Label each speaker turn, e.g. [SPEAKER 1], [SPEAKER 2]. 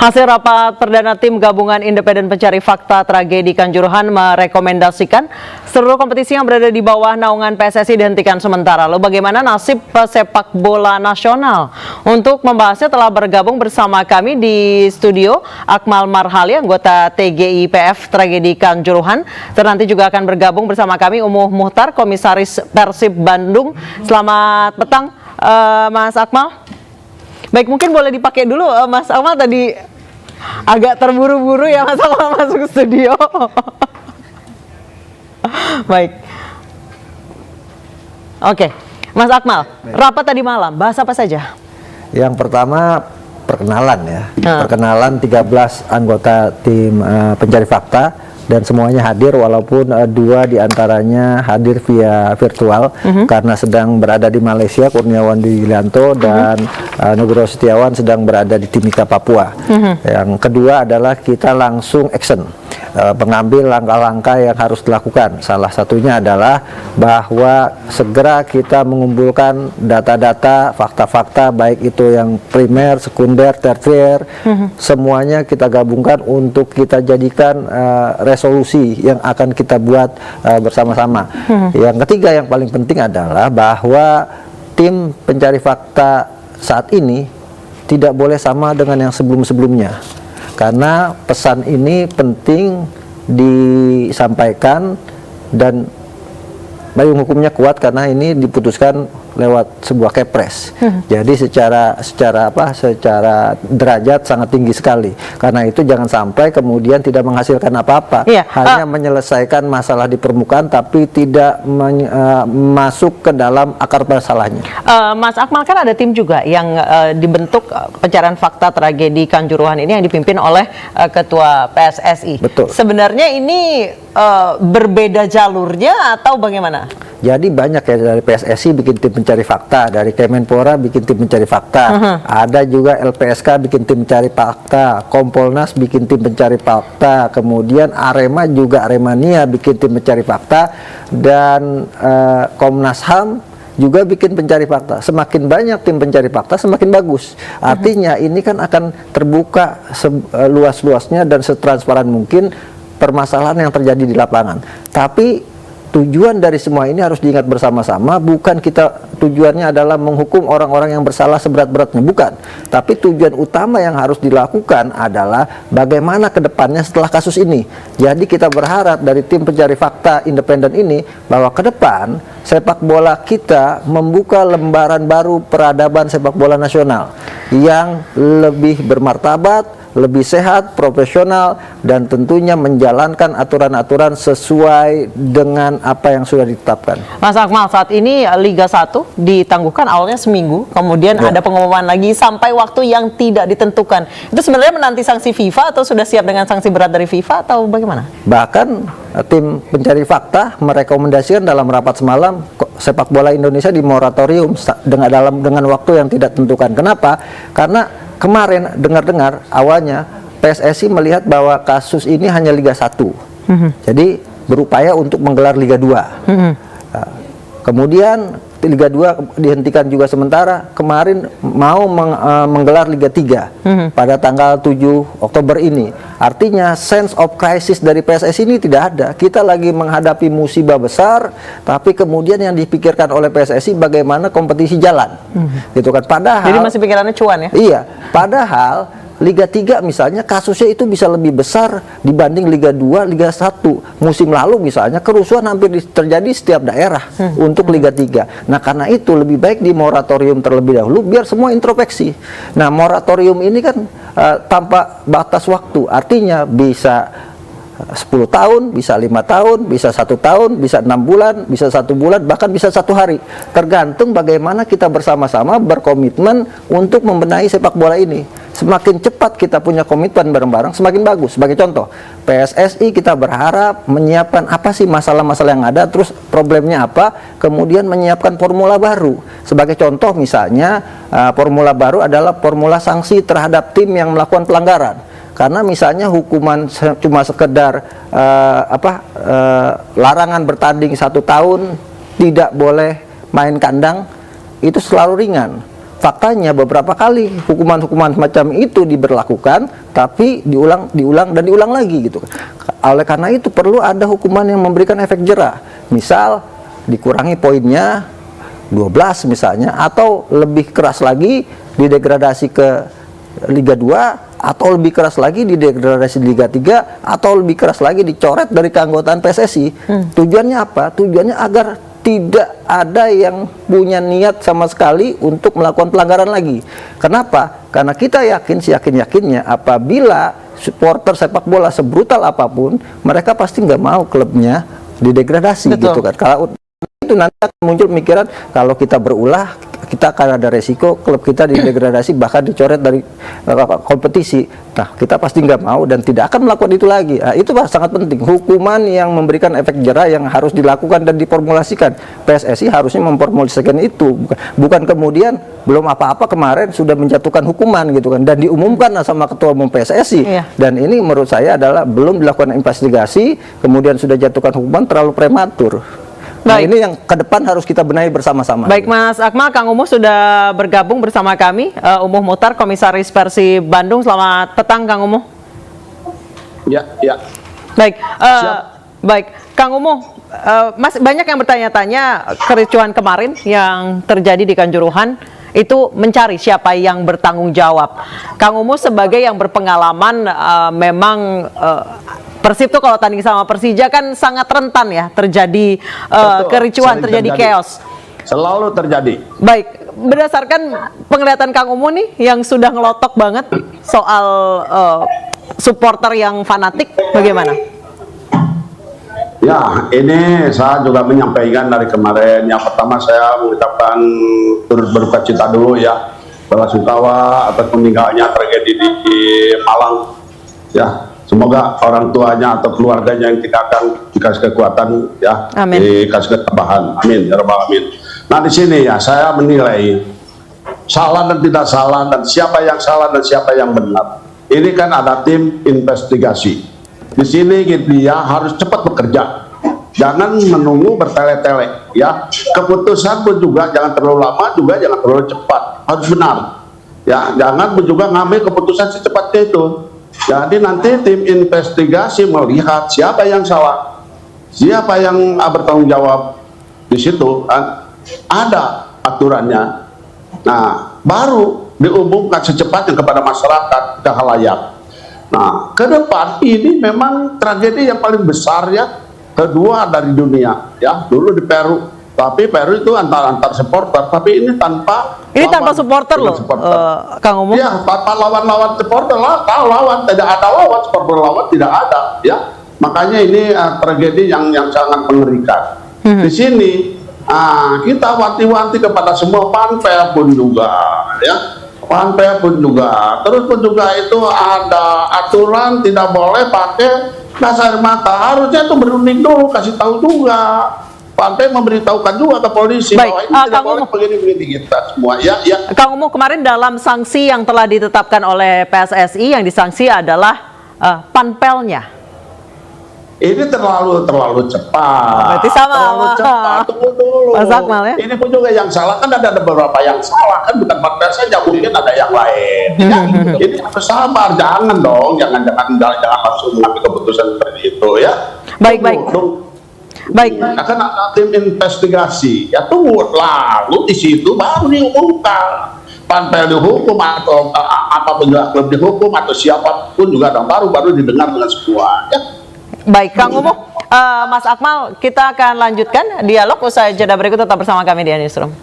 [SPEAKER 1] Hasil rapat perdana tim gabungan independen pencari fakta tragedi Kanjuruhan merekomendasikan seluruh kompetisi yang berada di bawah naungan PSSI dihentikan sementara. Lalu bagaimana nasib sepak bola nasional? Untuk membahasnya telah bergabung bersama kami di studio Akmal Marhali, anggota TGIPF tragedi Kanjuruhan. Dan nanti juga akan bergabung bersama kami Umuh Muhtar, komisaris Persib Bandung. Selamat petang, Mas Akmal. Baik, mungkin boleh dipakai dulu, Mas Akmal, tadi agak terburu-buru ya Mas Akmal masuk studio. Baik. Oke, Mas Akmal, rapat tadi malam, bahas apa saja?
[SPEAKER 2] Yang pertama, perkenalan ya. Perkenalan 13 anggota tim pencari fakta, dan semuanya hadir walaupun 2 diantaranya hadir via virtual karena sedang berada di Malaysia, Kurniawan Dwilianto dan Nugroho Setiawan sedang berada di Timika, Papua. Yang kedua adalah kita langsung action, mengambil langkah-langkah yang harus dilakukan. Salah satunya adalah bahwa segera kita mengumpulkan data-data, fakta-fakta, baik itu yang primer, sekunder, tersier, semuanya kita gabungkan untuk kita jadikan resolusi yang akan kita buat bersama-sama. Yang ketiga yang paling penting adalah bahwa tim pencari fakta saat ini tidak boleh sama dengan yang sebelum-sebelumnya, karena pesan ini penting disampaikan dan payung hukumnya kuat karena ini diputuskan lewat sebuah kepres. Jadi secara derajat sangat tinggi sekali. Karena itu jangan sampai kemudian tidak menghasilkan apa-apa. Hanya menyelesaikan masalah di permukaan tapi tidak masuk ke dalam akar masalahnya.
[SPEAKER 1] Mas Akmal, kan ada tim juga yang dibentuk pencarian fakta tragedi Kanjuruhan ini yang dipimpin oleh Ketua PSSI.
[SPEAKER 2] Betul.
[SPEAKER 1] Sebenarnya ini berbeda jalurnya atau bagaimana?
[SPEAKER 2] Jadi banyak ya, dari PSSI bikin tim pencari fakta, dari Kemenpora bikin tim pencari fakta, ada juga LPSK bikin tim pencari fakta, Kompolnas bikin tim pencari fakta, kemudian Arema juga, Aremania bikin tim pencari fakta, dan Komnas HAM juga bikin pencari fakta. Semakin banyak tim pencari fakta semakin bagus. Artinya ini kan akan terbuka luas-luasnya dan setransparan mungkin permasalahan yang terjadi di lapangan. Tapi tujuan dari semua ini harus diingat bersama-sama, bukan tujuannya adalah menghukum orang-orang yang bersalah seberat-beratnya, bukan. Tapi tujuan utama yang harus dilakukan adalah bagaimana ke depannya setelah kasus ini. Jadi kita berharap dari tim pencari fakta independen ini bahwa ke depan sepak bola kita membuka lembaran baru peradaban sepak bola nasional yang lebih bermartabat, lebih sehat, profesional, dan tentunya menjalankan aturan-aturan sesuai dengan apa yang sudah ditetapkan. Mas
[SPEAKER 1] Akmal, saat ini Liga 1 ditangguhkan awalnya seminggu, kemudian ada pengumuman lagi sampai waktu yang tidak ditentukan. Itu sebenarnya menanti sanksi FIFA atau sudah siap dengan sanksi berat dari FIFA atau bagaimana? Bahkan
[SPEAKER 2] tim pencari fakta merekomendasikan dalam rapat semalam sepak bola Indonesia di moratorium dengan waktu yang tidak tentukan. Kenapa? Karena kemarin dengar-dengar awalnya PSSI melihat bahwa kasus ini hanya Liga 1. Jadi berupaya untuk menggelar Liga 2. Kemudian Liga 2 dihentikan juga sementara. Kemarin mau menggelar Liga 3 pada tanggal 7 Oktober ini. Artinya sense of crisis dari PSSI ini tidak ada. Kita lagi menghadapi musibah besar, tapi kemudian yang dipikirkan oleh PSSI bagaimana kompetisi jalan. Gitu kan. Padahal
[SPEAKER 1] jadi masih pikirannya cuan ya?
[SPEAKER 2] Iya, padahal Liga 3 misalnya kasusnya itu bisa lebih besar dibanding Liga 2, Liga 1. Musim lalu misalnya kerusuhan hampir terjadi setiap daerah untuk Liga 3. Nah, karena itu lebih baik di moratorium terlebih dahulu biar semua introspeksi. Nah, moratorium ini kan tanpa batas waktu. Artinya bisa 10 tahun, bisa 5 tahun, bisa 1 tahun, bisa 6 bulan, bisa 1 bulan, bahkan bisa 1 hari. Tergantung bagaimana kita bersama-sama berkomitmen untuk membenahi sepak bola ini. Semakin cepat kita punya komitmen bareng-bareng, semakin bagus. Sebagai contoh, PSSI kita berharap menyiapkan apa sih masalah-masalah yang ada, terus problemnya apa, kemudian menyiapkan formula baru. Sebagai contoh misalnya, formula baru adalah formula sanksi terhadap tim yang melakukan pelanggaran. Karena misalnya hukuman cuma sekedar larangan bertanding 1 tahun, tidak boleh main kandang, itu selalu ringan. faktanya beberapa kali hukuman-hukuman semacam itu diberlakukan, tapi diulang dan diulang lagi gitu. Oleh karena itu perlu ada hukuman yang memberikan efek jera. Misal dikurangi poinnya 12 misalnya, atau lebih keras lagi didegradasi ke Liga 2, atau lebih keras lagi didegradasi di Liga 3, atau lebih keras lagi dicoret dari keanggotaan PSSI. Tujuannya apa? Tujuannya agar tidak ada yang punya niat sama sekali untuk melakukan pelanggaran lagi. Kenapa? Karena kita yakin, seyakin-yakinnya apabila supporter sepak bola sebrutal apapun, mereka pasti nggak mau klubnya didegradasi.
[SPEAKER 1] Betul.
[SPEAKER 2] Gitu kan. Kalau itu nanti akan muncul pemikiran, kalau kita berulah kita akan ada resiko klub kita didegradasi, bahkan dicoret dari kompetisi. Nah, kita pasti nggak mau dan tidak akan melakukan itu lagi. Nah, itu sangat penting, hukuman yang memberikan efek jera yang harus dilakukan dan diformulasikan. PSSI harusnya memformulasikan itu, bukan kemudian belum apa-apa kemarin sudah menjatuhkan hukuman gitu kan, dan diumumkan sama ketua umum PSSI. Dan ini menurut saya adalah belum dilakukan investigasi, kemudian sudah jatuhkan hukuman, terlalu prematur. Nah, ini yang ke depan harus kita benahi bersama-sama.
[SPEAKER 1] Baik, Mas Akmal, Kang Umuh sudah bergabung bersama kami. Umuh Muhtar, Komisaris Persib Bandung. Selamat petang, Kang Umuh.
[SPEAKER 3] Ya.
[SPEAKER 1] Baik, baik, Kang Umuh, masih banyak yang bertanya-tanya kericuhan kemarin yang terjadi di Kanjuruhan itu mencari siapa yang bertanggung jawab. Kang Umuh sebagai yang berpengalaman, memang Persib tuh kalau tanding sama Persija kan sangat rentan ya terjadi kericuhan, terjadi chaos.
[SPEAKER 3] Selalu terjadi.
[SPEAKER 1] Baik, berdasarkan penglihatan Kang Umuh nih yang sudah ngelotok banget soal supporter yang fanatik, bagaimana?
[SPEAKER 3] Ya, ini saya juga menyampaikan dari kemarin. Yang pertama saya mengucapkan turut berduka cita dulu ya, belasungkawa atas meninggalnya tragedi di Malang. Ya. Semoga orang tuanya atau keluarganya yang tidak akan dikasih kekuatan ya,
[SPEAKER 1] amin.
[SPEAKER 3] Dikasih ketabahan, amin ya rabbal alamin. Nah di sini ya saya menilai salah dan tidak salah, dan siapa yang salah dan siapa yang benar. Ini kan ada tim investigasi. Di sini dia harus cepat bekerja, jangan menunggu bertele-tele ya. Keputusan pun juga jangan terlalu lama, juga jangan terlalu cepat, harus benar ya. Jangan juga ngambil keputusan secepatnya itu. Jadi nanti tim investigasi melihat siapa yang salah, siapa yang bertanggung jawab. Di situ kan ada aturannya. Nah, baru diumumkan secepatnya kepada masyarakat, ke khalayak. Nah, ke depan ini memang tragedi yang paling besar ya, kedua dari dunia ya. Dulu di Peru, tapi Peru itu antar supporter, tapi ini tanpa.
[SPEAKER 1] Ini tanpa supporter loh, Kang Umuh.
[SPEAKER 3] Ya, tanpa lawan supporter lah, kalau lawan tidak ada lawan, supporter lawan tidak ada, ya. Makanya ini tragedi yang sangat mengerikan. Di sini kita wanti-wanti kepada semua, Panpel pun juga, ya. Panpel pun juga, terus pun juga itu ada aturan tidak boleh pakai gas air mata. Harusnya itu berunding dulu, kasih tahu juga. Pantai memberitahukan juga ke polisi.
[SPEAKER 1] Baik,
[SPEAKER 3] bahwa ini tidak boleh begini kita semua. Ya.
[SPEAKER 1] Kang Umuh, kemarin dalam sanksi yang telah ditetapkan oleh PSSI, yang disanksi adalah panpelnya.
[SPEAKER 3] Ini terlalu cepat.
[SPEAKER 1] Berarti sama.
[SPEAKER 3] Terlalu cepat. Tunggu dulu.
[SPEAKER 1] Mas Akmal ya.
[SPEAKER 3] Ini pun juga yang salah kan ada beberapa yang salah kan, bukan panpel saja, mungkin ada yang lain. Ya, ini harus sabar, jangan dong, jangan langsung mengambil keputusan seperti itu ya.
[SPEAKER 1] Baik. Baik.
[SPEAKER 3] Akan ada tim investigasi. Ya tunggu lalu di situ baru diumumkan. Panpel dihukum atau apapun juga klub dihukum atau siapapun juga, dan baru didengar dengan semua. Ya.
[SPEAKER 1] Baik, Kang Umuh, Mas Akmal, kita akan lanjutkan dialog usai jeda berikut. Tetap bersama kami di Newsroom.